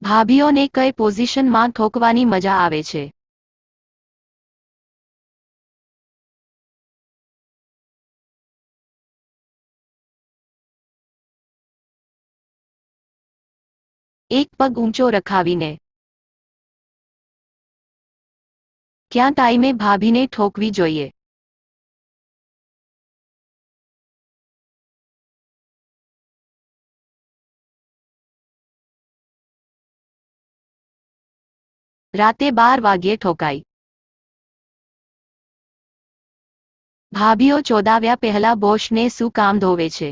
ભાભીઓને કઈ પોઝિશનમાં ઠોકવાની મજા આવે છે? એક પગ ઊંચો રખાવીને. ક્યાં ટાઈમે ભાભીને ઠોકવી જોઈએ? રાતે 12 વાગ્યે ઠોકાય. ભાભીઓ ચોદાવ્યા પહેલા બોસને શું કામ ધોવે છે?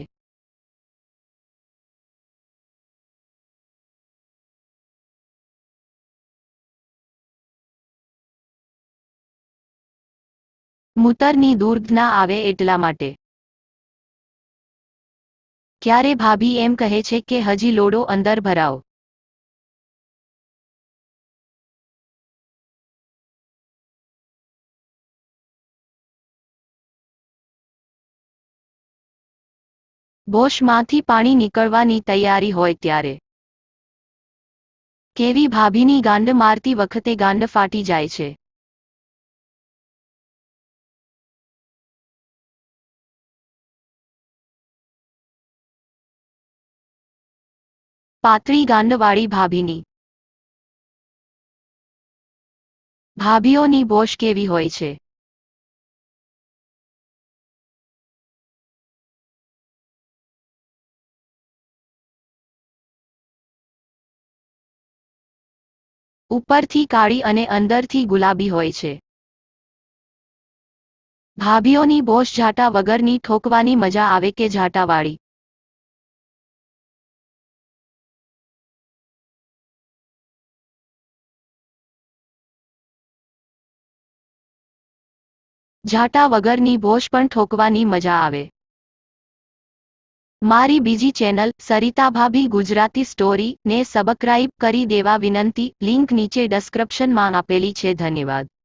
મૂતરની દુર્ગંધ ના આવે એટલા માટે. ક્યારે ભાભી એમ કહે છે કે હજી લોડો અંદર ભરાવો? બોશમાંથી પાણી નીકળવાની તૈયારી હોય ત્યારે. કેવી ભાભીની ગાંડ મારતી વખતે ગાંડ ફાટી જાય છે? પાતળી ગાંડવાળી ભાભીની. ભાભીઓની બોશ કેવી હોય છે? ઉપરથી કાળી અને અંદરથી ગુલાબી હોય છે. ભાભીઓની બોશ ઝાટા વગરની ઠોકવાની મજા આવે કે ઝાટાવાળી? ઝાટા વગરની બોશ પણ ઠોકવાની મજા આવે. મારી બીજી ચેનલ સરિતા ભાભી ગુજરાતી સ્ટોરી ને સબસ્ક્રાઇબ કરી દેવા વિનંતી. લિંક નીચે ડિસ્ક્રિપ્શનમાં આપેલી છે. ધન્યવાદ.